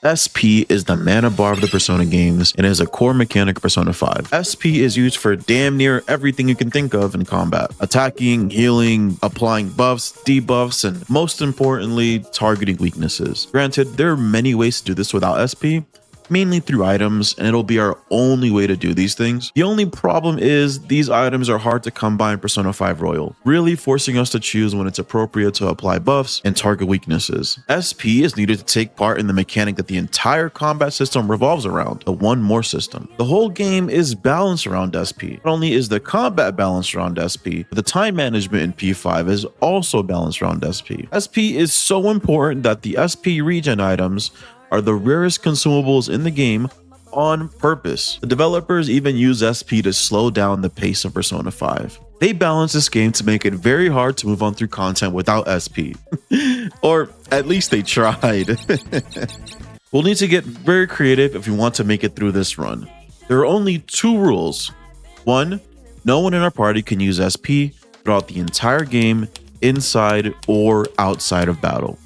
SP is the mana bar of the Persona games and is a core mechanic of Persona 5. SP is used for damn near everything you can think of in combat. Attacking, healing, applying buffs, debuffs, and most importantly, targeting weaknesses. Granted, there are many ways to do this without SP, mainly through items, and it'll be our only way to do these things. The only problem is these items are hard to come by in Persona 5 Royal, really forcing us to choose when it's appropriate to apply buffs and target weaknesses. SP is needed to take part in the mechanic that the entire combat system revolves around, the one more system. The whole game is balanced around SP. Not only is the combat balanced around SP, but the time management in P5 is also balanced around SP. SP is so important that the SP regen items are the rarest consumables in the game on purpose. The developers even use SP to slow down the pace of Persona 5. They balance this game to make it very hard to move on through content without SP. Or at least they tried. We'll need to get very creative if we want to make it through this run. There are only 2 rules. 1, no one in our party can use SP throughout the entire game, inside or outside of battle,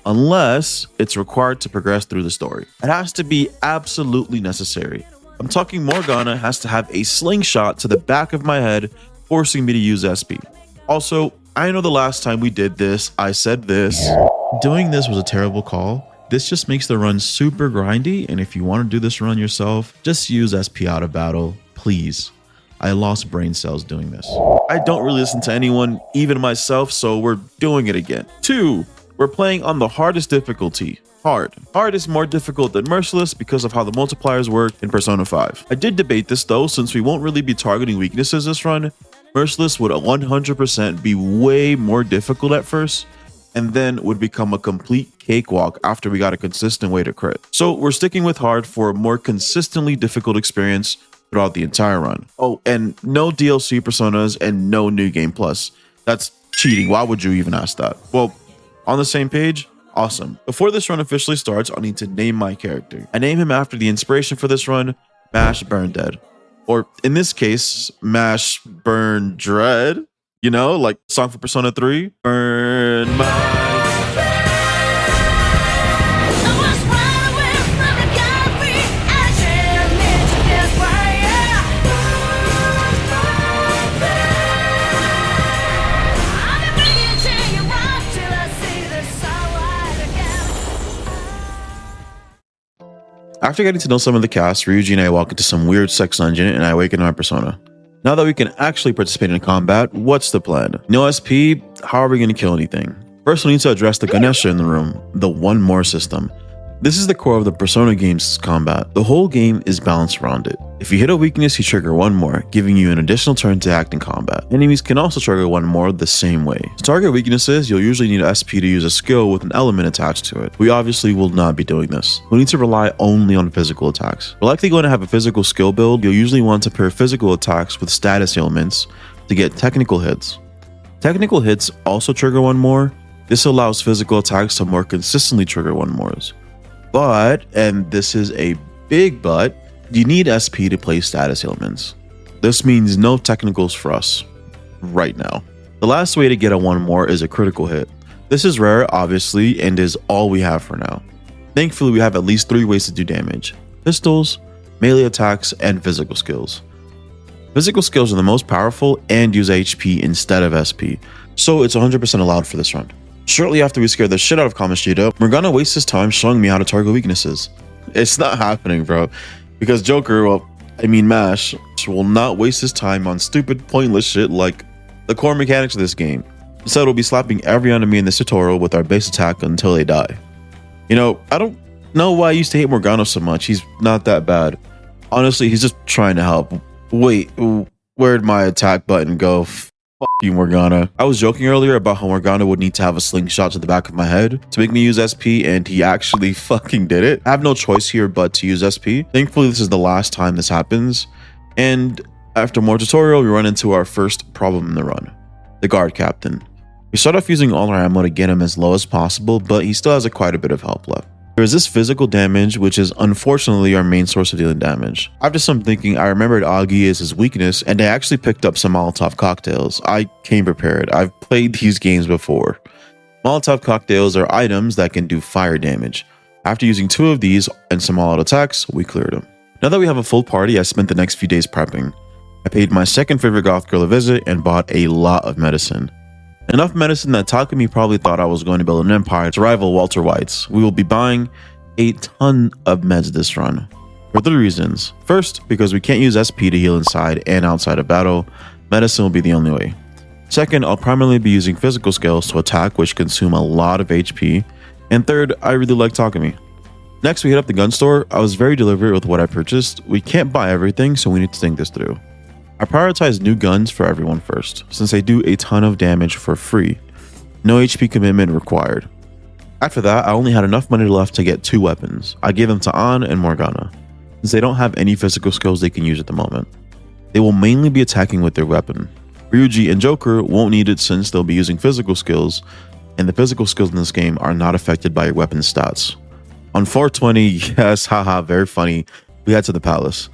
unless it's required to progress through the story. It has to be absolutely necessary. I'm talking Morgana has to have a slingshot to the back of my head, forcing me to use SP. Also, I know the last time we did this, I said this. Doing this was a terrible call. This just makes the run super grindy, and if you want to do this run yourself, just use SP out of battle, please. I lost brain cells doing this. I don't really listen to anyone, even myself, so we're doing it again. 2, we're playing on the hardest difficulty, hard. Hard is more difficult than merciless because of how the multipliers work in Persona 5. I did debate this though, since we won't really be targeting weaknesses this run. Merciless would 100% be way more difficult at first, and then would become a complete cakewalk after we got a consistent way to crit. So we're sticking with hard for a more consistently difficult experience throughout the entire run. Oh, and no DLC personas and no new game plus. That's cheating. Why would you even ask that? Well, on the same page? Awesome. Before this run officially starts, I'll need to name my character. I name him after the inspiration for this run, Mash Burndead. Or in this case, Mash Burndead. You know, like song for Persona 3. Burn my... After getting to know some of the cast, Ryuji and I walk into some weird sex dungeon and I awaken my persona. Now that we can actually participate in combat, what's the plan? No SP, how are we going to kill anything? First, we need to address the Ganesha in the room, the one more system. This is the core of the Persona game's combat. The whole game is balanced around it. If you hit a weakness, you trigger one more, giving you an additional turn to act in combat. Enemies can also trigger one more the same way. To target weaknesses, you'll usually need SP to use a skill with an element attached to it. We obviously will not be doing this. We'll need to rely only on physical attacks. We're likely going to have a physical skill build. You'll usually want to pair physical attacks with status ailments to get technical hits. Technical hits also trigger one more. This allows physical attacks to more consistently trigger one mores. But, and this is a big but, you need SP to play status ailments. This means no technicals for us right now. The last way to get a one more is a critical hit. This is rare, obviously, and is all we have for now. Thankfully, we have at least 3 ways to do damage: pistols, melee attacks, and physical skills. Physical skills are the most powerful and use HP instead of SP, so it's 100% allowed for this run. Shortly after we scare the shit out of Kamoshida, Morgana wastes his time showing me how to target weaknesses. It's not happening, bro. Because Joker, Mash, will not waste his time on stupid, pointless shit like the core mechanics of this game. Instead, we'll be slapping every enemy in this tutorial with our base attack until they die. You know, I don't know why I used to hate Morgana so much. He's not that bad. Honestly, he's just trying to help. Wait, where'd my attack button go? You, Morgana. I was joking earlier about how Morgana would need to have a slingshot to the back of my head to make me use SP, and he actually fucking did it. I have no choice here but to use SP. Thankfully, this is the last time this happens, and after more tutorial, we run into our first problem in the run, the guard captain. We start off using all our ammo to get him as low as possible, but he still has quite a bit of health left. There is this physical damage, which is unfortunately our main source of dealing damage. After some thinking, I remembered Agi is his weakness, and I actually picked up some Molotov cocktails. I came prepared. I've played these games before. Molotov cocktails are items that can do fire damage. After using 2 of these and some all-out attacks, we cleared him. Now that we have a full party, I spent the next few days prepping. I paid my second favorite goth girl a visit and bought a lot of medicine. Enough medicine that Takumi probably thought I was going to build an empire to rival Walter White's. We will be buying a ton of meds this run. For 3 reasons. First, because we can't use SP to heal inside and outside of battle, medicine will be the only way. Second, I'll primarily be using physical skills to attack, which consume a lot of HP. And third, I really like Takumi. Next, we hit up the gun store. I was very deliberate with what I purchased. We can't buy everything, so we need to think this through. I prioritize new guns for everyone first, since they do a ton of damage for free. No HP commitment required. After that, I only had enough money left to get 2 weapons. I gave them to An and Morgana, since they don't have any physical skills they can use at the moment. They will mainly be attacking with their weapon. Ryuji and Joker won't need it since they'll be using physical skills, and the physical skills in this game are not affected by your weapon stats. On 420, yes, haha, very funny, we head to the palace.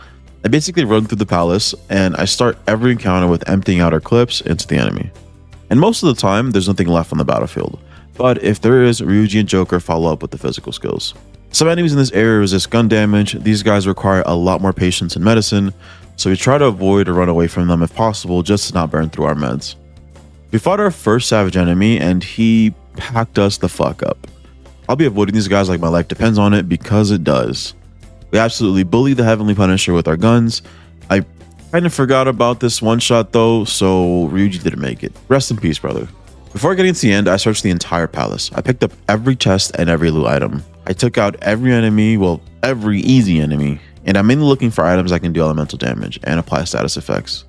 I basically run through the palace, and I start every encounter with emptying out our clips into the enemy. And most of the time, there's nothing left on the battlefield. But if there is, Ryuji and Joker follow up with the physical skills. Some enemies in this area resist gun damage. These guys require a lot more patience and medicine, so we try to avoid or run away from them if possible, just to not burn through our meds. We fought our first savage enemy, and he packed us the fuck up. I'll be avoiding these guys like my life depends on it, because it does. We absolutely bullied the Heavenly Punisher with our guns. I kind of forgot about this one shot though, so Ryuji didn't make it. Rest in peace, brother. Before getting to the end, I searched the entire palace. I picked up every chest and every loot item. I took out every enemy, well, every easy enemy, and I'm mainly looking for items that can do elemental damage and apply status effects.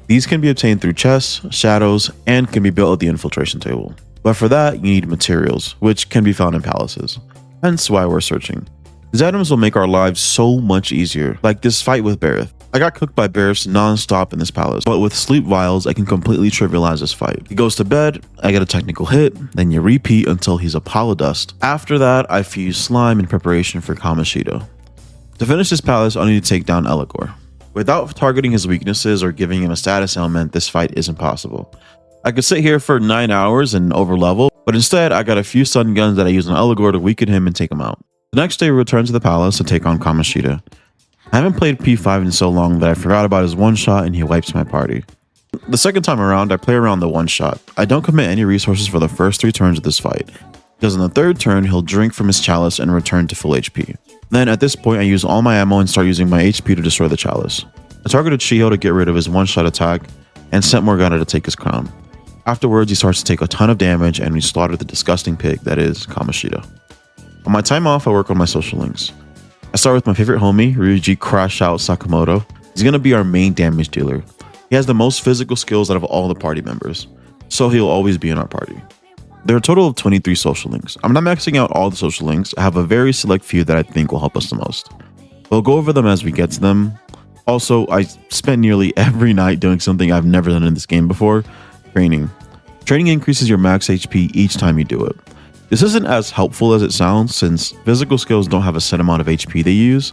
These can be obtained through chests, shadows, and can be built at the infiltration table. But for that, you need materials, which can be found in palaces. Hence why we're searching. These items will make our lives so much easier, like this fight with Bareth. I got cooked by Bareth non-stop in this palace, but with sleep vials, I can completely trivialize this fight. He goes to bed, I get a technical hit, then you repeat until he's a pile of dust. After that, I fuse slime in preparation for Kamoshida. To finish this palace, I need to take down Eligor. Without targeting his weaknesses or giving him a status ailment, this fight isn't possible. I could sit here for 9 hours and overlevel, but instead, I got a few stun guns that I use on Eligor to weaken him and take him out. The next day, we return to the palace to take on Kamoshida. I haven't played P5 in so long that I forgot about his one shot and he wipes my party. The second time around, I play around the one shot. I don't commit any resources for the first 3 turns of this fight, because on the 3rd turn, he'll drink from his chalice and return to full HP. Then at this point, I use all my ammo and start using my HP to destroy the chalice. I targeted Shiho to get rid of his one shot attack and sent Morgana to take his crown. Afterwards, he starts to take a ton of damage and we slaughter the disgusting pig that is Kamoshida. On my time off, I work on my social links. I start with my favorite homie, Ryuji Crash Out Sakamoto. He's going to be our main damage dealer. He has the most physical skills out of all the party members, so he'll always be in our party. There are a total of 23 social links. I'm not maxing out all the social links. I have a very select few that I think will help us the most. We'll go over them as we get to them. Also, I spend nearly every night doing something I've never done in this game before, training. Training increases your max HP each time you do it. This isn't as helpful as it sounds, since physical skills don't have a set amount of HP they use.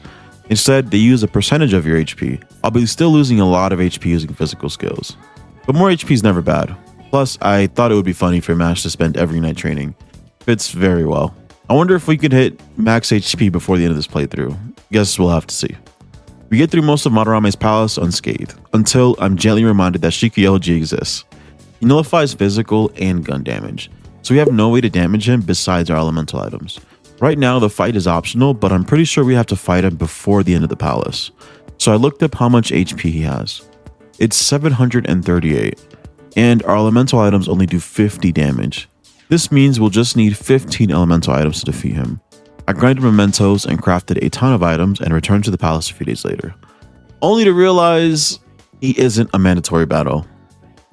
Instead, they use a percentage of your HP. I'll be still losing a lot of HP using physical skills. But more HP is never bad. Plus, I thought it would be funny for Mash to spend every night training. Fits very well. I wonder if we could hit max HP before the end of this playthrough. Guess we'll have to see. We get through most of Madarame's palace unscathed, until I'm gently reminded that Shikioji exists. He nullifies physical and gun damage, so we have no way to damage him besides our elemental items. Right now, the fight is optional, but I'm pretty sure we have to fight him before the end of the palace. So I looked up how much HP he has. It's 738, and our elemental items only do 50 damage. This means we'll just need 15 elemental items to defeat him. I grinded mementos and crafted a ton of items and returned to the palace a few days later, only to realize he isn't a mandatory battle.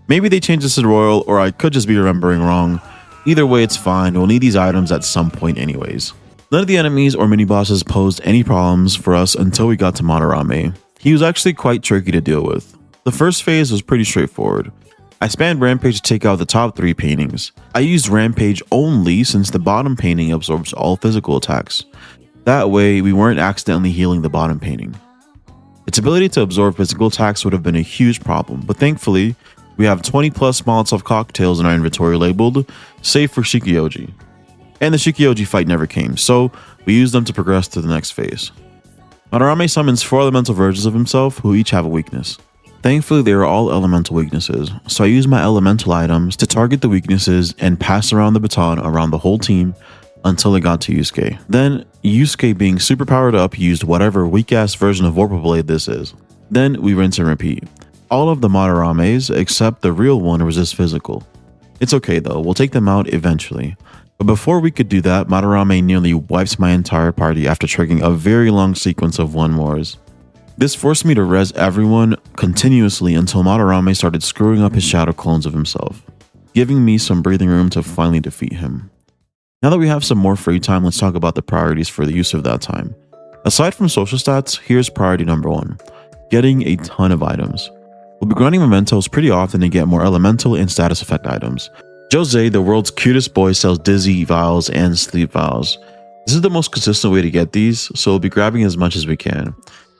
Maybe they changed this to Royal, or I could just be remembering wrong. Either way, it's fine. We'll need these items at some point anyways. None of the enemies or mini-bosses posed any problems for us until we got to Madarame. He was actually quite tricky to deal with. The first phase was pretty straightforward. I spammed Rampage to take out the top 3 paintings. I used Rampage only since the bottom painting absorbs all physical attacks. That way, we weren't accidentally healing the bottom painting. Its ability to absorb physical attacks would have been a huge problem, but thankfully, we have 20 plus Molotov cocktails in our inventory labeled, save for Shikioji. And the Shikioji fight never came, so We use them to progress to the next phase. Madarame summons 4 elemental versions of himself who each have a weakness. Thankfully, they are all elemental weaknesses, so I use my elemental items to target the weaknesses and pass around the baton around the whole team until it got to Yusuke. Then, Yusuke being super powered up used whatever weak-ass version of Warp Blade this is. Then, we rinse and repeat. All of the Madarames, except the real one, resist physical. It's okay though, we'll take them out eventually. But before we could do that, Madarame nearly wipes my entire party after triggering a very long sequence of 1-mores. This forced me to res everyone continuously until Madarame started screwing up his shadow clones of himself, giving me some breathing room to finally defeat him. Now that we have some more free time, let's talk about the priorities for the use of that time. Aside from social stats, here's priority number 1, getting a ton of items. We'll be grinding mementos pretty often to get more elemental and status effect items. Jose, the world's cutest boy, sells dizzy vials and sleep vials. This is the most consistent way to get these, so we'll be grabbing as much as we can.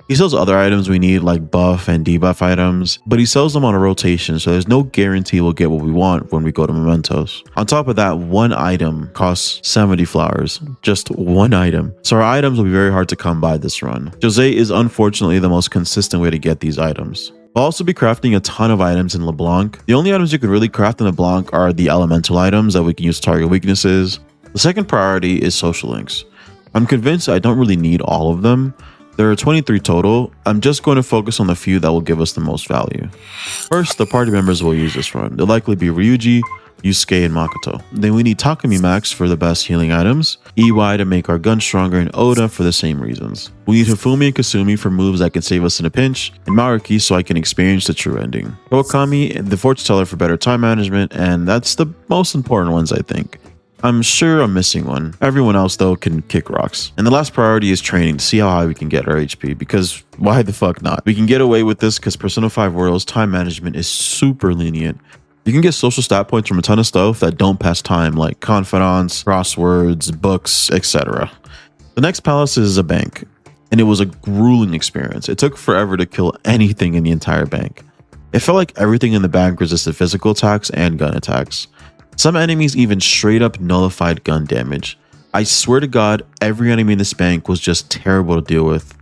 He sells other items we need like buff and debuff items, but he sells them on a rotation, so there's no guarantee we'll get what we want when we go to mementos. On top of that, 1 item costs 70 flowers, just 1 item. So our items will be very hard to come by this run. Jose is unfortunately the most consistent way to get these items. We'll also be crafting a ton of items in LeBlanc. The only items you can really craft in LeBlanc are the elemental items that we can use to target weaknesses. The second priority is social links. I'm convinced I don't really need all of them. There are 23 total. I'm just going to focus on the few that will give us the most value. First, the party members we'll use this run. They'll likely be Ryuji, Yusuke, and Makoto. Then we need Takumi Max for the best healing items, EY to make our gun stronger, and Oda for the same reasons. We need Hifumi and Kasumi for moves that can save us in a pinch, and Maruki so I can experience the true ending. Kawakami, the fortune teller for better time management, and that's the most important ones I think. I'm sure I'm missing one. Everyone else though can kick rocks. And the last priority is training to see how high we can get our HP, because why the fuck not? We can get away with this because Persona 5 Royal's time management is super lenient. You can get social stat points from a ton of stuff that don't pass time, like confidants, crosswords, books, etc. The next palace is a bank, and it was a grueling experience. It took forever to kill anything in the entire bank. It felt like everything in the bank resisted physical attacks and gun attacks. Some enemies even straight up nullified gun damage. I swear to God, every enemy in this bank was just terrible to deal with.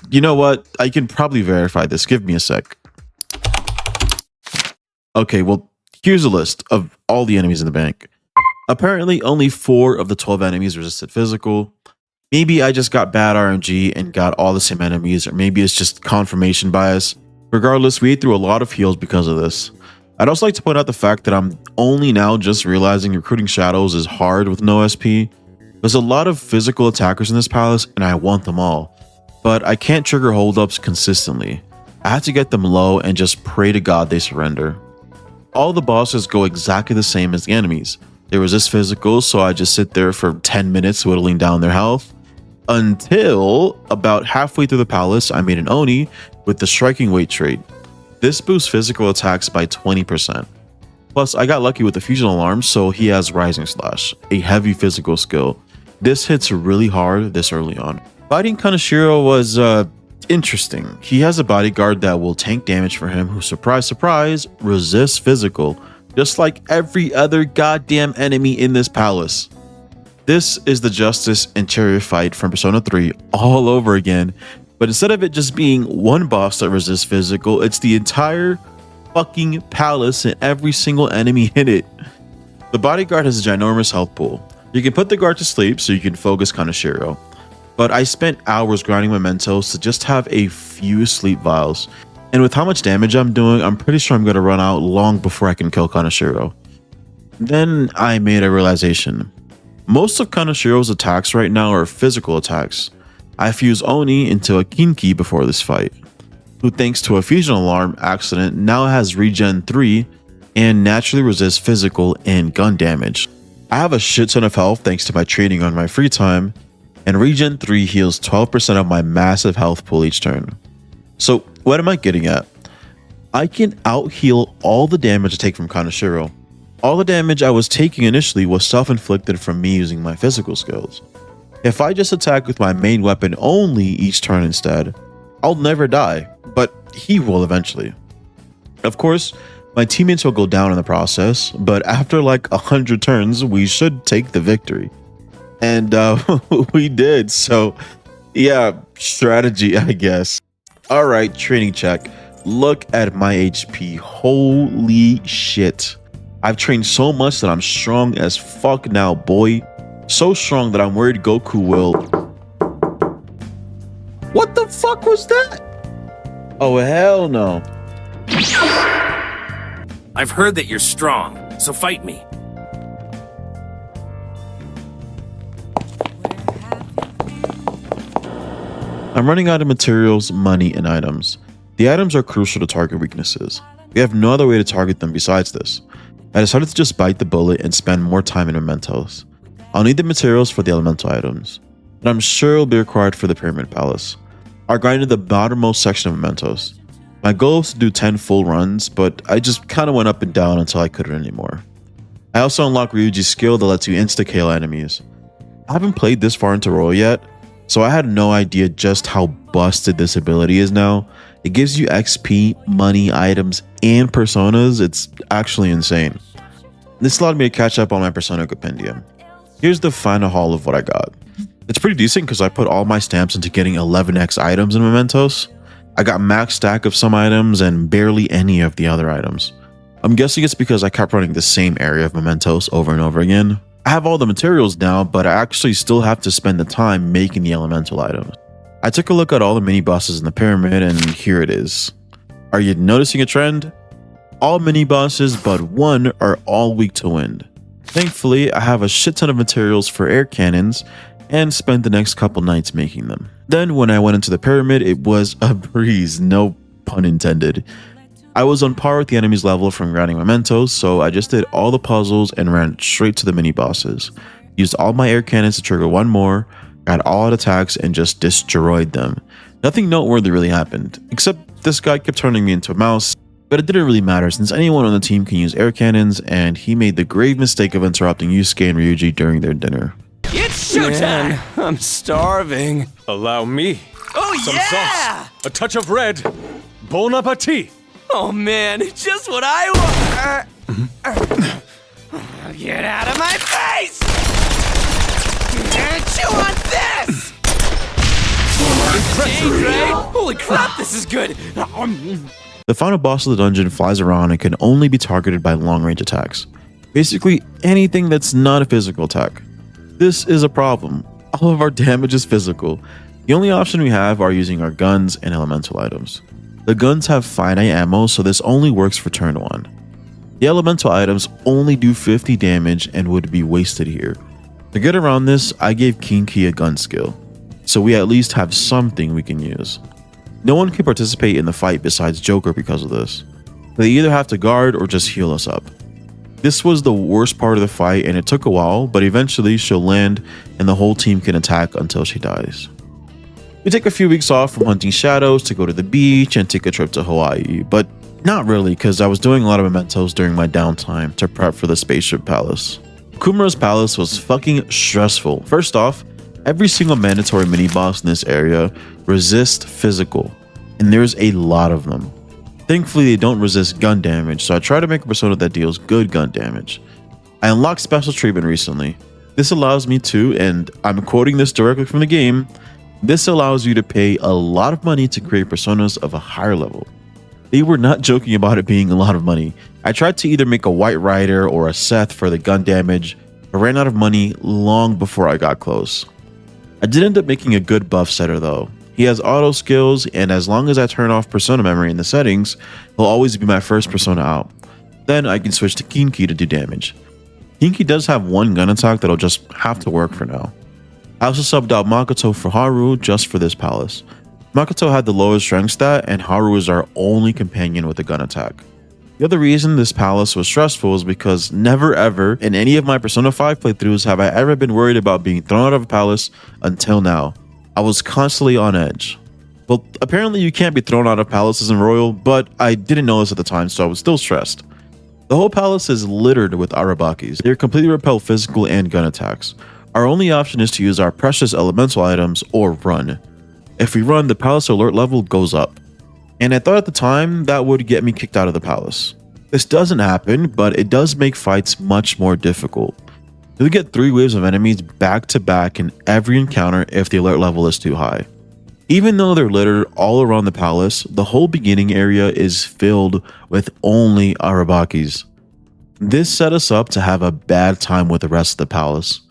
You know what? I can probably verify this. Give me a sec. Okay, well, here's a list of all the enemies in the bank. Apparently, only 4 of the 12 enemies resisted physical. Maybe I just got bad RNG and got all the same enemies, or maybe it's just confirmation bias. Regardless, we ate through a lot of heals because of this. I'd also like to point out the fact that I'm only now just realizing recruiting shadows is hard with no SP. There's a lot of physical attackers in this palace and I want them all, but I can't trigger holdups consistently. I have to get them low and just pray to God they surrender. All the bosses go exactly the same as the enemies. They resist physical, so I just sit there for 10 minutes whittling down their health. Until about halfway through the palace, I made an Oni with the striking weight trait. This boosts physical attacks by 20%. Plus, I got lucky with the fusion alarm, so he has Rising Slash, a heavy physical skill. This hits really hard this early on. Fighting Kaneshiro was interesting. He has a bodyguard that will tank damage for him who, surprise surprise, resists physical, just like every other goddamn enemy in this palace. This is the Justice and Chariot fight from Persona 3 all over again. But instead of it just being one boss that resists physical, it's the entire fucking palace and every single enemy in it. The bodyguard has a ginormous health pool. You can put the guard to sleep so you can focus Kaneshiro. But I spent hours grinding mementos to just have a few sleep vials. And with how much damage I'm doing, I'm pretty sure I'm going to run out long before I can kill Kaneshiro. Then I made a realization. Most of Kaneshiro's attacks right now are physical attacks. I fused Oni into a Kinki before this fight, who thanks to a fusion alarm accident now has regen 3 and naturally resists physical and gun damage. I have a shit ton of health thanks to my training on my free time, and regen 3 heals 12% of my massive health pool each turn. So what am I getting at? I can out heal all the damage I take from Kaneshiro. All the damage I was taking initially was self-inflicted from me using my physical skills. If I just attack with my main weapon only each turn instead, I'll never die, but he will eventually. Of course, my teammates will go down in the process, but after like 100 turns, we should take the victory. And we did. So yeah, strategy, I guess. All right, training check. Look at my HP. Holy shit. I've trained so much that I'm strong as fuck now, boy. So strong that I'm worried Goku will... What the fuck was that? Oh, hell no. I've heard that you're strong, so fight me. I'm running out of materials, money, and items. The items are crucial to target weaknesses. We have no other way to target them besides this. I decided to just bite the bullet and spend more time in mementos. I'll need the materials for the elemental items, but I'm sure it'll be required for the Pyramid Palace. I'll grind to the bottommost section of mementos. My goal was to do 10 full runs, but I just kind of went up and down until I couldn't anymore. I also unlocked Ryuji's skill that lets you insta-KO enemies. I haven't played this far into Royal yet, so I had no idea just how busted this ability is now. It gives you XP, money, items, and personas. It's actually insane. This allowed me to catch up on my persona compendium. Here's the final haul of what I got. It's pretty decent because I put all my stamps into getting 11x items in mementos. I got max stack of some items and barely any of the other items. I'm guessing it's because I kept running the same area of mementos over and over again. I have all the materials now, but I actually still have to spend the time making the elemental items. I took a look at all the mini bosses in the pyramid and here it is. Are you noticing a trend? All mini bosses but one are all weak to wind. Thankfully, I have a shit ton of materials for air cannons and spent the next couple nights making them. Then when I went into the pyramid, it was a breeze, no pun intended. I was on par with the enemy's level from grinding mementos, so I just did all the puzzles and ran straight to the mini bosses. Used all my air cannons to trigger one more, got all out attacks and just destroyed them. Nothing noteworthy really happened, except this guy kept turning me into a mouse, but it didn't really matter since anyone on the team can use air cannons and he made the grave mistake of interrupting Yusuke and Ryuji during their dinner. It's showtime! I'm starving. Allow me. Oh Some yeah! sauce, a touch of red. Bon appetit. Oh man, just what I want! Get out of my face! Chew on this! Change, right? Holy crap, this is good! The final boss of the dungeon flies around and can only be targeted by long-range attacks. Basically anything that's not a physical attack. This is a problem. All of our damage is physical. The only option we have are using our guns and elemental items. The guns have finite ammo, so this only works for turn 1. The elemental items only do 50 damage and would be wasted here. To get around this, I gave Kinky a gun skill, so we at least have something we can use. No one can participate in the fight besides Joker because of this. They either have to guard or just heal us up. This was the worst part of the fight and it took a while, but eventually she'll land and the whole team can attack until she dies. We take a few weeks off from hunting shadows to go to the beach and take a trip to Hawaii, but not really because I was doing a lot of mementos during my downtime to prep for the Spaceship Palace. Kumara's Palace was fucking stressful. First off, every single mandatory mini-boss in this area resists physical, and there's a lot of them. Thankfully, they don't resist gun damage, so I try to make a persona that deals good gun damage. I unlocked special treatment recently. This allows me to, and I'm quoting this directly from the game, this allows you to pay a lot of money to create personas of a higher level. They were not joking about it being a lot of money. I tried to either make a White Rider or a Seth for the gun damage, but ran out of money long before I got close. I did end up making a good buff setter though. He has auto skills, and as long as I turn off persona memory in the settings, he'll always be my first persona out. Then I can switch to Kinky to do damage. Kinky does have one gun attack that'll just have to work for now. I also subbed out Makoto for Haru just for this palace. Makoto had the lowest strength stat, and Haru is our only companion with a gun attack. The other reason this palace was stressful is because never ever in any of my Persona 5 playthroughs have I ever been worried about being thrown out of a palace until now. I was constantly on edge. Well, apparently you can't be thrown out of palaces in Royal, but I didn't know this at the time, so I was still stressed. The whole palace is littered with Arabakis. They completely repel physical and gun attacks. Our only option is to use our precious elemental items or run. If we run, the palace alert level goes up. And I thought at the time that would get me kicked out of the palace. This doesn't happen, but it does make fights much more difficult. You'll get 3 waves of enemies back to back in every encounter if the alert level is too high. Even though they're littered all around the palace, the whole beginning area is filled with only Arabakis. This set us up to have a bad time with the rest of the palace.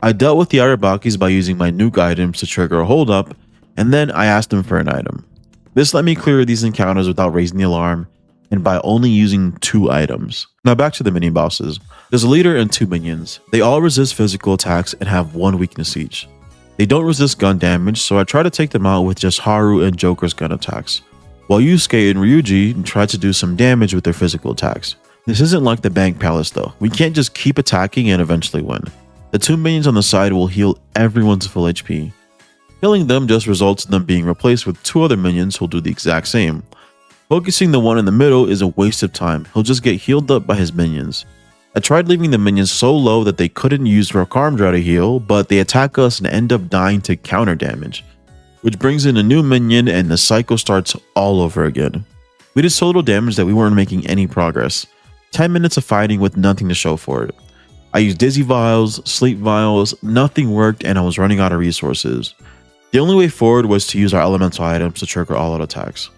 I dealt with the Arabakis by using my nuke items to trigger a hold up, and then I asked them for an item. This let me clear these encounters without raising the alarm, and by only using 2 items. Now back to the mini bosses. There's a leader and 2 minions. They all resist physical attacks and have 1 weakness each. They don't resist gun damage, so I try to take them out with just Haru and Joker's gun attacks, while Yusuke and Ryuji try to do some damage with their physical attacks. This isn't like the Bank Palace though. We can't just keep attacking and eventually win. The 2 minions on the side will heal everyone's full HP. Killing them just results in them being replaced with 2 other minions who'll do the exact same. Focusing the one in the middle is a waste of time. He'll just get healed up by his minions. I tried leaving the minions so low that they couldn't use Rakarmdra to heal, but they attack us and end up dying to counter damage, which brings in a new minion and the cycle starts all over again. We did so little damage that we weren't making any progress. 10 minutes of fighting with nothing to show for it. I used Dizzy Vials, Sleep Vials, nothing worked and I was running out of resources. The only way forward was to use our elemental items to trigger all-out attacks.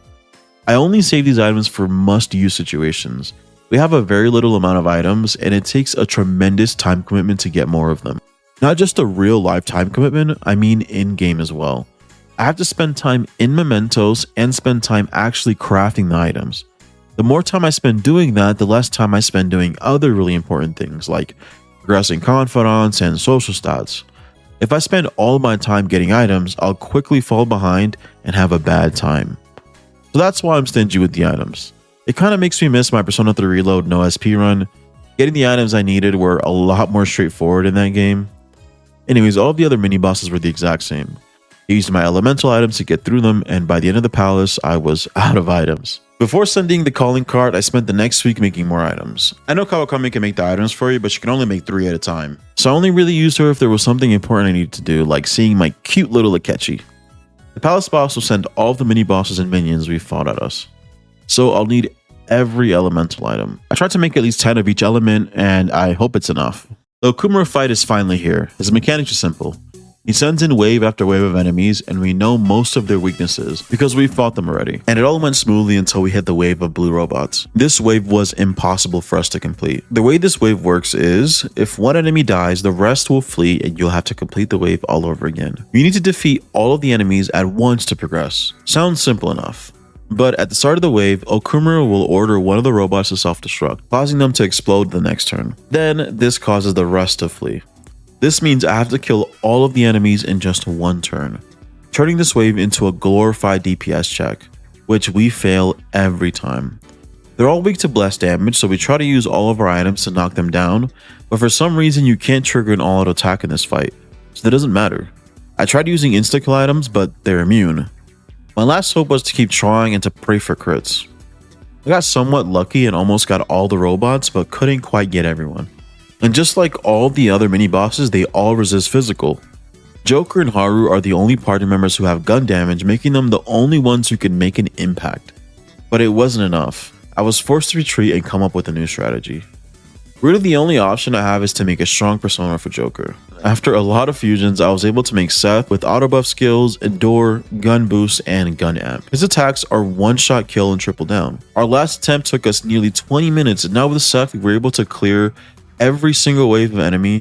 I only save these items for must-use situations. We have a very little amount of items and it takes a tremendous time commitment to get more of them. Not just a real life time commitment, I mean in-game as well. I have to spend time in mementos and spend time actually crafting the items. The more time I spend doing that, the less time I spend doing other really important things like progressing confidants and social stats. If I spend all of my time getting items, I'll quickly fall behind and have a bad time. So that's why I'm stingy with the items. It kind of makes me miss my Persona 3 Reload no SP run. Getting the items I needed were a lot more straightforward in that game. Anyways, all of the other mini bosses were the exact same. I used my elemental items to get through them, and by the end of the palace, I was out of items. Before sending the calling card, I spent the next week making more items. I know Kawakami can make the items for you, but she can only make 3 at a time. So I only really used her if there was something important I needed to do, like seeing my cute little Akechi. The palace boss will send all of the mini bosses and minions we fought at us. So I'll need every elemental item. I tried to make at least 10 of each element, and I hope it's enough. The Okumura fight is finally here. His mechanics are simple. He sends in wave after wave of enemies, and we know most of their weaknesses because we fought them already. And it all went smoothly until we hit the wave of blue robots. This wave was impossible for us to complete. The way this wave works is, if one enemy dies, the rest will flee and you'll have to complete the wave all over again. You need to defeat all of the enemies at once to progress. Sounds simple enough. But at the start of the wave, Okumura will order one of the robots to self-destruct, causing them to explode the next turn. Then this causes the rest to flee. This means I have to kill all of the enemies in just one turn, turning this wave into a glorified DPS check, which we fail every time. They're all weak to blast damage, so we try to use all of our items to knock them down, but for some reason you can't trigger an all-out attack in this fight, so that doesn't matter. I tried using insta-kill items, but they're immune. My last hope was to keep trying and to pray for crits. I got somewhat lucky and almost got all the robots, but couldn't quite get everyone. And just like all the other mini bosses, they all resist physical. Joker and Haru are the only party members who have gun damage, making them the only ones who can make an impact. But it wasn't enough. I was forced to retreat and come up with a new strategy. Really the only option I have is to make a strong persona for Joker. After a lot of fusions, I was able to make Seth with auto buff skills, Endure, gun boost, and gun amp. His attacks are one-shot kill and triple down. Our last attempt took us nearly 20 minutes, and now with Seth we were able to clear every single wave of enemy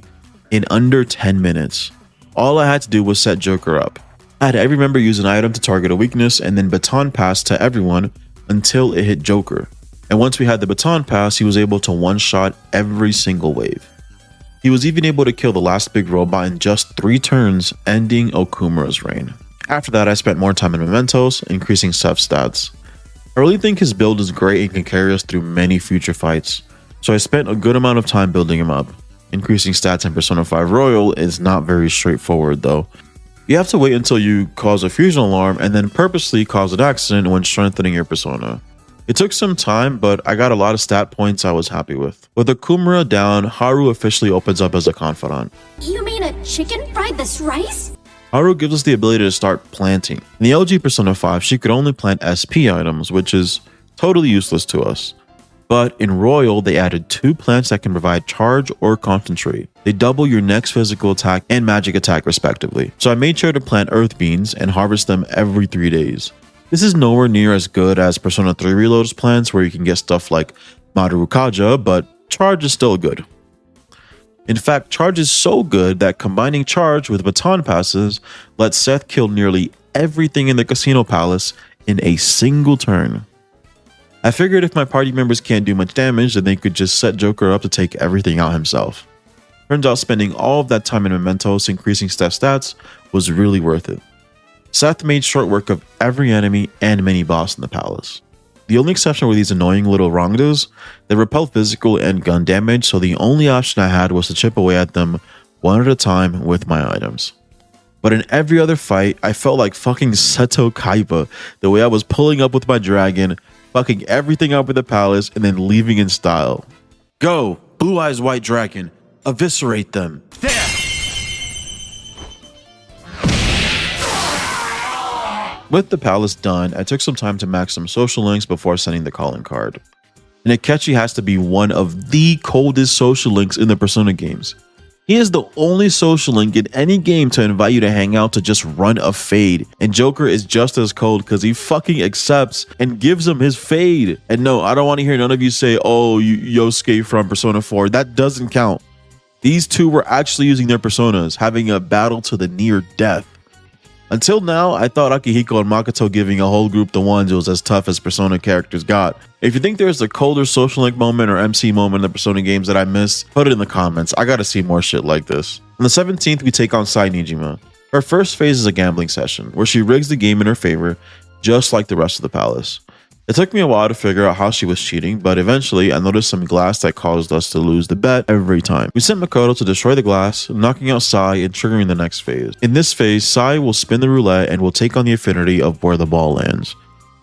in under 10 minutes. All I had to do was set Joker up. I had every member use an item to target a weakness and then baton pass to everyone until it hit Joker. And once we had the baton pass, he was able to one-shot every single wave. He was even able to kill the last big robot in just 3 turns, ending Okumura's reign. After that, I spent more time in mementos, increasing Seth's stats. I really think his build is great and can carry us through many future fights. So I spent a good amount of time building him up. Increasing stats in Persona 5 Royal is not very straightforward though. You have to wait until you cause a fusion alarm and then purposely cause an accident when strengthening your persona. It took some time, but I got a lot of stat points I was happy with. With Okumura down, Haru officially opens up as a confidant. You mean a chicken fried this rice? Haru gives us the ability to start planting. In the LG Persona 5, she could only plant SP items, which is totally useless to us. But in Royal, they added 2 plants that can provide charge or concentrate. They double your next physical attack and magic attack respectively. So I made sure to plant earth beans and harvest them every 3 days. This is nowhere near as good as Persona 3 Reload's plants where you can get stuff like Marukaja, but charge is still good. In fact, charge is so good that combining charge with baton passes lets Seth kill nearly everything in the casino palace in a single turn. I figured if my party members can't do much damage, then they could just set Joker up to take everything out himself. Turns out spending all of that time in Mementos increasing Seth's stats was really worth it. Seth made short work of every enemy and mini boss in the palace. The only exception were these annoying little Rongdas that repel physical and gun damage, so the only option I had was to chip away at them one at a time with my items. But in every other fight, I felt like fucking Seto Kaiba, the way I was pulling up with my dragon, fucking everything up with the palace, and then leaving in style. Go, Blue Eyes White Dragon, eviscerate them. With the palace done, I took some time to max some social links before sending the calling card. And Akechi has to be one of the coldest social links in the Persona games. He is the only social link in any game to invite you to hang out to just run a fade. And Joker is just as cold because he fucking accepts and gives him his fade. And no, I don't want to hear none of you say, oh, Yosuke from Persona 4. That doesn't count. These two were actually using their personas, having a battle to the near death. Until now, I thought Akihiko and Makoto giving a whole group the ones was as tough as Persona characters got. If you think there's a colder social link moment or MC moment in the Persona games that I missed, put it in the comments. I gotta see more shit like this. On the 17th, we take on Sai Nijima. Her first phase is a gambling session, where she rigs the game in her favor, just like the rest of the palace. It took me a while to figure out how she was cheating, but eventually I noticed some glass that caused us to lose the bet every time. We sent Makoto to destroy the glass, knocking out Sai and triggering the next phase. In this phase, Sai will spin the roulette and will take on the affinity of where the ball lands.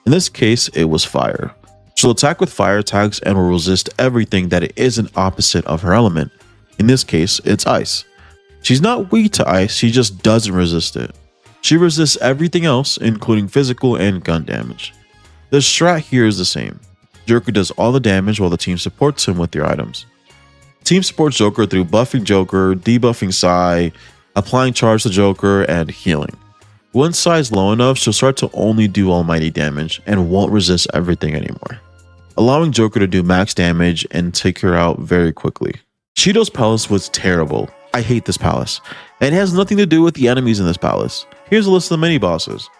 In this case, it was fire. She'll attack with fire attacks and will resist everything that is an opposite of her element. In this case, it's ice. She's not weak to ice, she just doesn't resist it. She resists everything else, including physical and gun damage. The strat here is the same. Joker does all the damage while the team supports him with their items. Team supports Joker through buffing Joker, debuffing Sai, applying charge to Joker, and healing. Once Sai is low enough, she'll start to only do almighty damage and won't resist everything anymore, allowing Joker to do max damage and take her out very quickly. Shido's palace was terrible. I hate this palace, and it has nothing to do with the enemies in this palace. Here's a list of the mini bosses.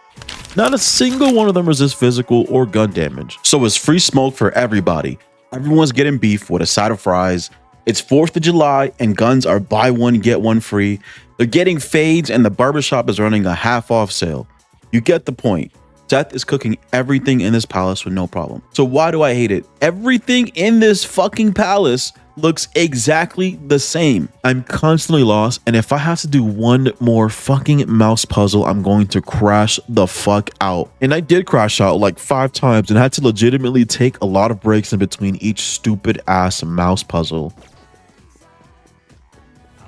Not a single one of them resists physical or gun damage, so it's free smoke for everybody. Everyone's getting beef with a side of fries. It's 4th of July and guns are buy one get one free. They're getting fades and the barbershop is running a half off sale. You get the point. Seth is cooking everything in this palace with no problem. So why do I hate it? Everything in this fucking palace looks exactly the same. I'm constantly lost, and if I have to do one more fucking mouse puzzle, I'm going to crash the fuck out. And I did crash out like 5 times and had to legitimately take a lot of breaks in between each stupid ass mouse puzzle.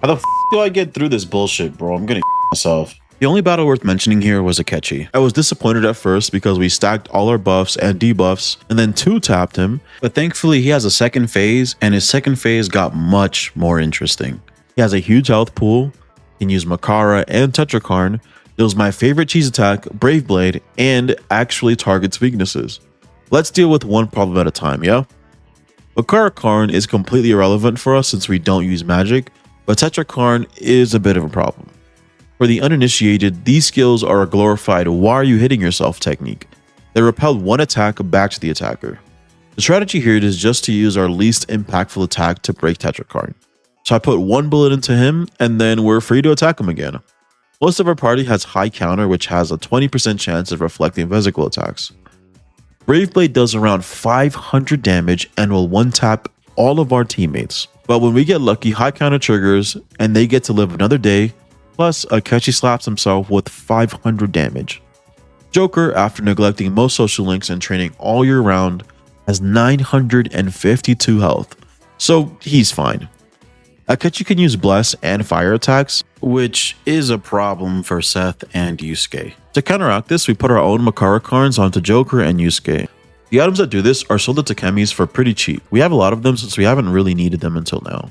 How the f do I get through this bullshit, bro? I'm gonna myself. The only battle worth mentioning here was Akechi. I was disappointed at first because we stacked all our buffs and debuffs and then 2-tapped him, but thankfully he has a second phase and his second phase got much more interesting. He has a huge health pool, can use Makara and Tetrakarn, deals my favorite cheese attack, Brave Blade, and actually targets weaknesses. Let's deal with one problem at a time, yeah? Makara Karn is completely irrelevant for us since we don't use magic, but Tetrakarn is a bit of a problem. For the uninitiated, these skills are a glorified "why are you hitting yourself" technique. They repel one attack back to the attacker. The strategy here is just to use our least impactful attack to break Tetrakarn. So I put 1 bullet into him and then we're free to attack him again. Most of our party has high counter, which has a 20% chance of reflecting physical attacks. Brave Blade does around 500 damage and will 1-tap all of our teammates. But when we get lucky, high counter triggers and they get to live another day. Plus, Akechi slaps himself with 500 damage. Joker, after neglecting most social links and training all year round, has 952 health, so he's fine. Akechi can use Bless and Fire attacks, which is a problem for Seth and Yusuke. To counteract this, we put our own Makara Karns onto Joker and Yusuke. The items that do this are sold at Takemi's for pretty cheap. We have a lot of them since we haven't really needed them until now.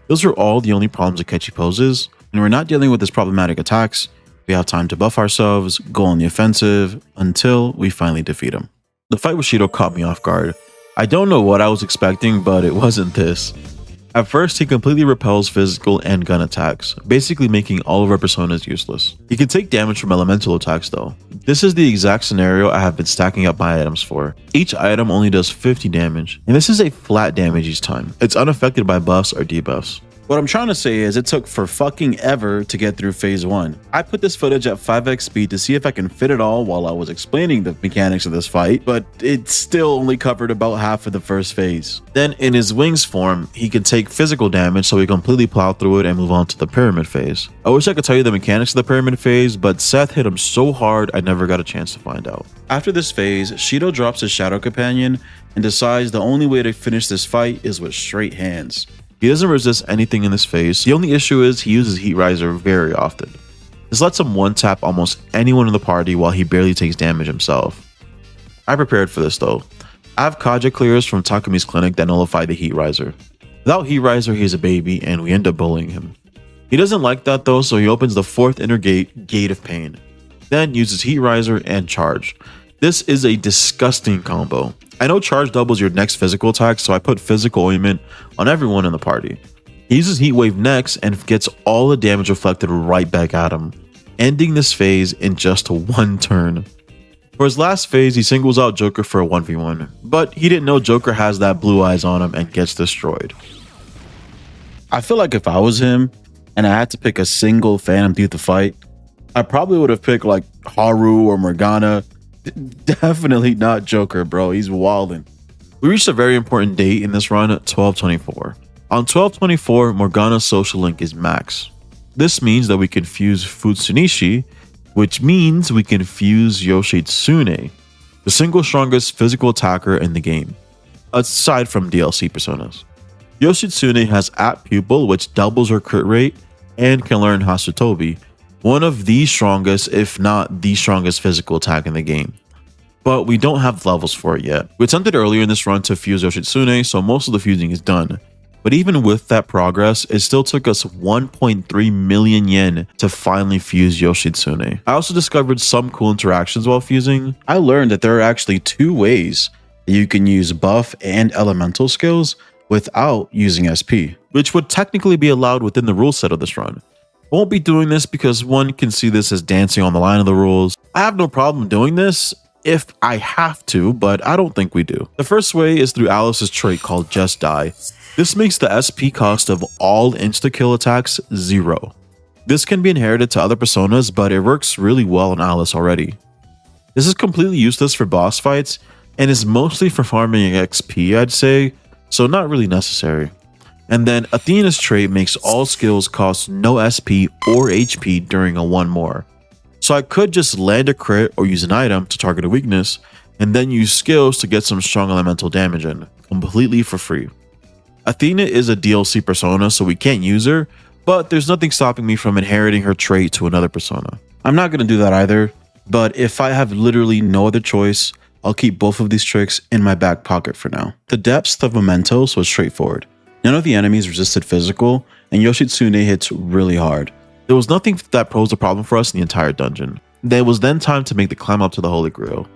Those are all the only problems Akechi poses, and we're not dealing with his problematic attacks. We have time to buff ourselves, go on the offensive, until we finally defeat him. The fight with Shido caught me off guard. I don't know what I was expecting, but it wasn't this. At first, he completely repels physical and gun attacks, basically making all of our personas useless. He can take damage from elemental attacks though. This is the exact scenario I have been stacking up my items for. Each item only does 50 damage, and this is a flat damage each time. It's unaffected by buffs or debuffs. What I'm trying to say is it took for fucking ever to get through phase 1. I put this footage at 5x speed to see if I can fit it all while I was explaining the mechanics of this fight, but it still only covered about half of the first phase. Then in his wings form, he can take physical damage, so we completely plow through it and move on to the pyramid phase. I wish I could tell you the mechanics of the pyramid phase, but Seth hit him so hard I never got a chance to find out. After this phase, Shido drops his Shadow Companion and decides the only way to finish this fight is with straight hands. He doesn't resist anything in this phase. The only issue is he uses Heat Riser very often. This lets him one-tap almost anyone in the party while he barely takes damage himself. I prepared for this though. I have Kaja clears from Takemi's clinic that nullify the Heat Riser. Without Heat Riser, he's a baby and we end up bullying him. He doesn't like that though, so he opens the 4th inner gate, Gate of Pain. Then uses Heat Riser and Charge. This is a disgusting combo. I know Charge doubles your next physical attack, so I put Physical Ointment on everyone in the party. He uses Heat Wave next and gets all the damage reflected right back at him, ending this phase in just 1 turn. For his last phase, he singles out Joker for a 1v1, but he didn't know Joker has that blue eyes on him and gets destroyed. I feel like if I was him and I had to pick a single Phantom Thief to fight, I probably would have picked like Haru or Morgana. Definitely not Joker, bro. He's wildin'. We reached a very important date in this run at 1224. On 1224, Morgana's social link is max. This means that we can fuse Futsunishi, which means we can fuse Yoshitsune, the single strongest physical attacker in the game, aside from DLC personas. Yoshitsune has At Pupil, which doubles her crit rate, and can learn Hasutobi, one of the strongest, if not the strongest physical attack in the game. But we don't have levels for it yet. We attempted earlier in this run to fuse Yoshitsune, so most of the fusing is done. But even with that progress, it still took us 1.3 million yen to finally fuse Yoshitsune. I also discovered some cool interactions while fusing. I learned that there are actually 2 ways that you can use buff and elemental skills without using SP, which would technically be allowed within the rule set of this run. I won't be doing this because one can see this as dancing on the line of the rules. I have no problem doing this if I have to, but I don't think we do. The first way is through Alice's trait called Just Die. This makes the SP cost of all insta-kill attacks 0. This can be inherited to other personas, but it works really well on Alice already. This is completely useless for boss fights and is mostly for farming XP, I'd say, so not really necessary. And then Athena's trait makes all skills cost no SP or HP during a 1 more. So I could just land a crit or use an item to target a weakness, and then use skills to get some strong elemental damage in, completely for free. Athena is a DLC persona, so we can't use her, but there's nothing stopping me from inheriting her trait to another persona. I'm not going to do that either, but if I have literally no other choice, I'll keep both of these tricks in my back pocket for now. The depths of Mementos was straightforward. None of the enemies resisted physical, and Yoshitsune hits really hard. There was nothing that posed a problem for us in the entire dungeon. There was then time to make the climb up to the Holy Grail.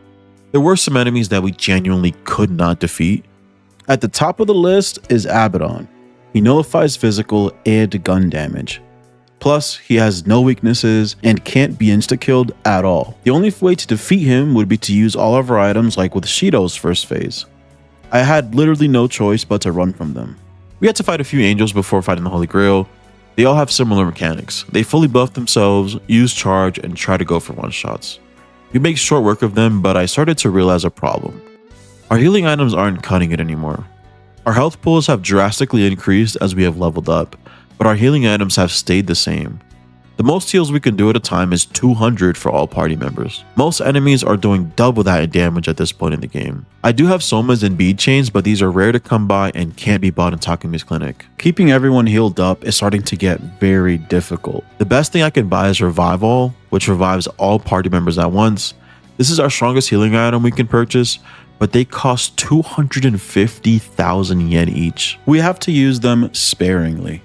There were some enemies that we genuinely could not defeat. At the top of the list is Abaddon. He nullifies physical and gun damage. Plus, he has no weaknesses and can't be insta-killed at all. The only way to defeat him would be to use all of our items like with Shido's first phase. I had literally no choice but to run from them. We had to fight a few angels before fighting the Holy Grail. They all have similar mechanics. They fully buff themselves, use charge, and try to go for one-shots. We make short work of them, but I started to realize a problem. Our healing items aren't cutting it anymore. Our health pools have drastically increased as we have leveled up, but our healing items have stayed the same. The most heals we can do at a time is 200 for all party members. Most enemies are doing double that in damage at this point in the game. I do have Somas and bead chains, but these are rare to come by and can't be bought in Takemi's clinic. Keeping everyone healed up is starting to get very difficult. The best thing I can buy is Revive All, which revives all party members at once, This is our strongest healing item we can purchase, but they cost 250,000 yen each. We have to use them sparingly.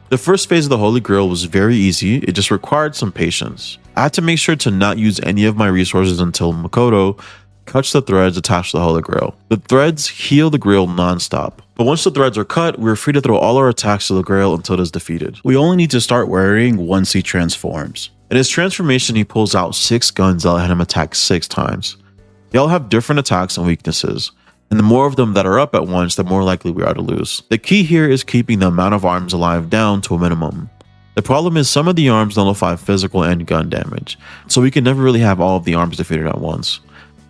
The first phase of the Holy Grail was very easy, it just required some patience. I had to make sure to not use any of my resources until Makoto cuts the threads attached to the Holy Grail. The threads heal the Grail non-stop, but once the threads are cut, we're free to throw all our attacks to the Grail until it is defeated. We only need to start worrying once he transforms. In his transformation, he pulls out 6 guns that let him attack 6 times. They all have different attacks and weaknesses, and the more of them that are up at once, the more likely we are to lose. The key here is keeping the amount of arms alive down to a minimum. The problem is some of the arms nullify physical and gun damage, so we can never really have all of the arms defeated at once.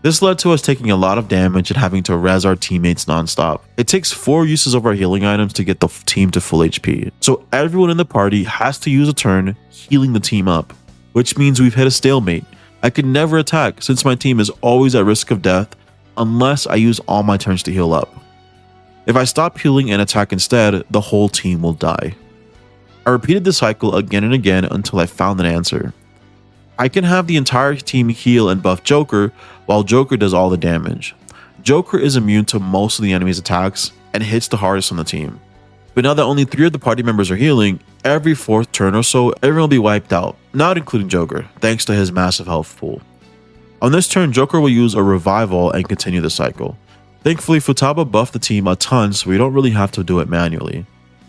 This led to us taking a lot of damage and having to res our teammates non-stop. It takes 4 uses of our healing items to get the team to full HP, so everyone in the party has to use a turn healing the team up, which means we've hit a stalemate. I could never attack since my team is always at risk of death unless I use all my turns to heal up. If I stop healing and attack instead, the whole team will die. I repeated the cycle again and again until I found an answer. I can have the entire team heal and buff Joker while Joker does all the damage. Joker is immune to most of the enemy's attacks and hits the hardest on the team. But now that only 3 of the party members are healing, every 4th turn or so, everyone will be wiped out, not including Joker, thanks to his massive health pool. On this turn, Joker will use a revival and continue the cycle. Thankfully, Futaba buffed the team a ton, so we don't really have to do it manually.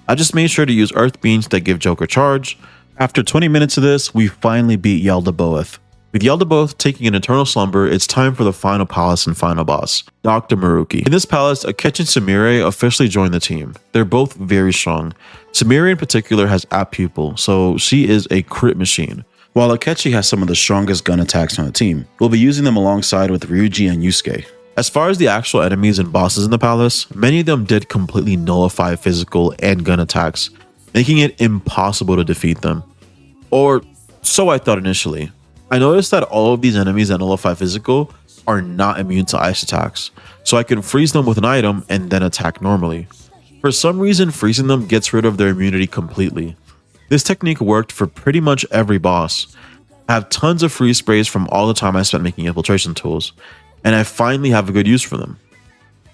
I just made sure to use Earth Beams that give Joker charge. After 20 minutes of this, we finally beat Yaldabaoth. With Yaldabaoth taking an eternal slumber, it's time for the final palace and final boss, Dr. Maruki. In this palace, Akechi and Sumire officially joined the team. They're both very strong. Sumire in particular has Apt Pupil, so she is a crit machine, while Akechi has some of the strongest gun attacks on the team. We'll be using them alongside with Ryuji and Yusuke. As far as the actual enemies and bosses in the palace, many of them did completely nullify physical and gun attacks, making it impossible to defeat them. Or so I thought initially. I noticed that all of these enemies that nullify physical are not immune to ice attacks, so I can freeze them with an item and then attack normally. For some reason, freezing them gets rid of their immunity completely. This technique worked for pretty much every boss. I have tons of freeze sprays from all the time I spent making infiltration tools, and I finally have a good use for them.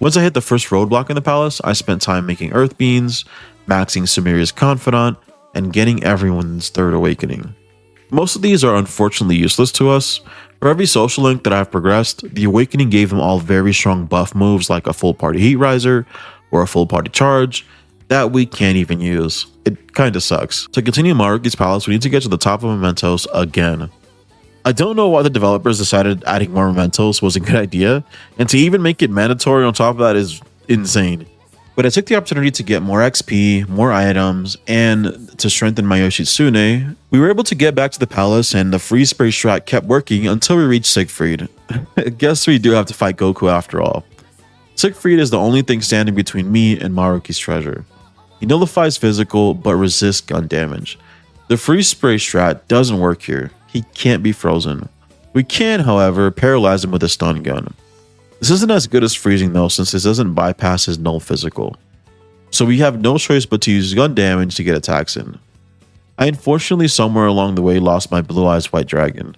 Once I hit the first roadblock in the palace, I spent time making Earth Beams, maxing Sumire's Confidant, and getting everyone's Third Awakening. Most of these are unfortunately useless to us. For every social link that I've progressed, the Awakening gave them all very strong buff moves like a full party Heat Riser or a full party Charge that we can't even use. It kinda sucks. To continue Maruki's palace, we need to get to the top of Mementos again. I don't know why the developers decided adding more Mementos was a good idea, and to even make it mandatory on top of that is insane. But I took the opportunity to get more XP, more items, and to strengthen my Yoshitsune. We were able to get back to the palace, and the freeze spray strat kept working until we reached Siegfried. I guess we do have to fight Goku after all. Siegfried is the only thing standing between me and Maruki's treasure. He nullifies physical, but resists gun damage. The freeze spray strat doesn't work here. He can't be frozen. We can, however, paralyze him with a stun gun. This isn't as good as freezing though, since this doesn't bypass his null physical. So we have no choice but to use gun damage to get attacks in. I unfortunately somewhere along the way lost my Blue Eyes White Dragon.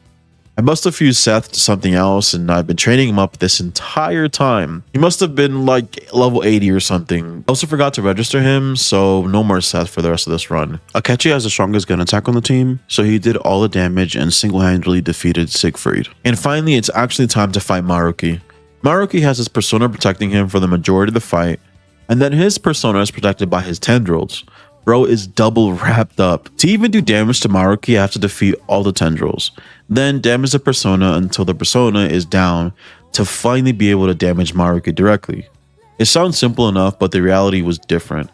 I must have fused Seth to something else, and I've been training him up this entire time. He must have been like level 80 or something. I also forgot to register him, so no more Seth for the rest of this run. Akechi has the strongest gun attack on the team, so he did all the damage and single-handedly defeated Siegfried. And finally, it's actually time to fight Maruki. Maruki has his persona protecting him for the majority of the fight, and then his persona is protected by his tendrils. Bro is double wrapped up. To even do damage to Maruki, I have to defeat all the tendrils, then damage the persona until the persona is down to finally be able to damage Maruki directly. It sounds simple enough, but the reality was different.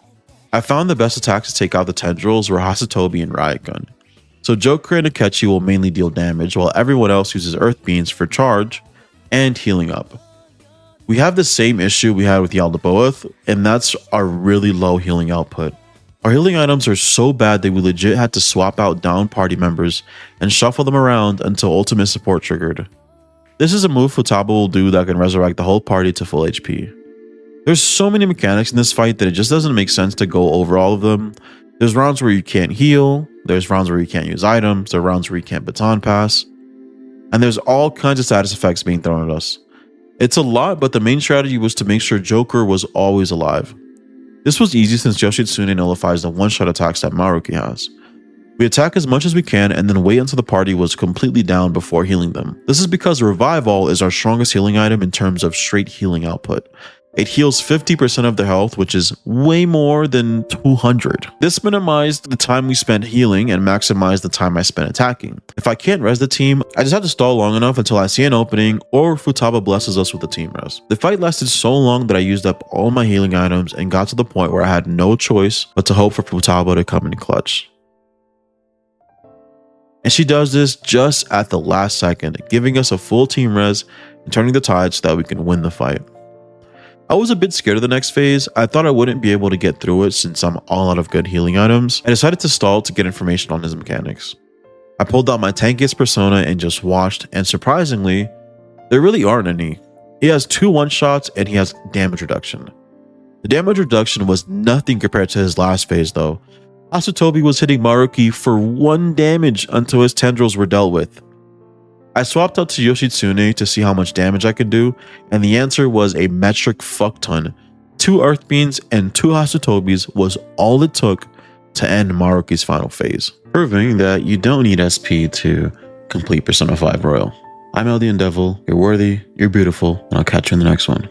I found the best attacks to take out the tendrils were Hasatobi and Riot Gun. So Joker and Akechi will mainly deal damage, while everyone else uses Earth Beams for charge and healing up. We have the same issue we had with Yaldabaoth, and that's our really low healing output. Our healing items are so bad that we legit had to swap out down party members and shuffle them around until ultimate support triggered. This is a move Futaba will do that can resurrect the whole party to full HP. There's so many mechanics in this fight that it just doesn't make sense to go over all of them. There's rounds where you can't heal, there's rounds where you can't use items, there are rounds where you can't baton pass. and there's all kinds of status effects being thrown at us. It's a lot, but the main strategy was to make sure Joker was always alive. This was easy since Yoshitsune nullifies the one-shot attacks that Maruki has. We attack as much as we can and then wait until the party was completely down before healing them. This is because Revive All is our strongest healing item in terms of straight healing output. It heals 50% of their health, which is way more than 200. This minimized the time we spent healing and maximized the time I spent attacking. If I can't res the team, I just have to stall long enough until I see an opening or Futaba blesses us with a team res. The fight lasted so long that I used up all my healing items and got to the point where I had no choice but to hope for Futaba to come in clutch. And she does this just at the last second, giving us a full team res and turning the tide so that we can win the fight. I was a bit scared of the next phase. I thought I wouldn't be able to get through it since I'm all out of good healing items. I decided to stall to get information on his mechanics. I pulled out my tankiest persona and just watched, and surprisingly, there really aren't any. He has 2 one-shots and he has damage reduction. The damage reduction was nothing compared to his last phase though. Asutobi was hitting Maruki for 1 damage until his tendrils were dealt with. I swapped out to Yoshitsune to see how much damage I could do, and the answer was a metric fuckton. 2 Earth Beams and 2 Hasutobis was all it took to end Maruki's final phase, proving that you don't need SP to complete Persona 5 Royal. I'm Eldian Devil, you're worthy, you're beautiful, and I'll catch you in the next one.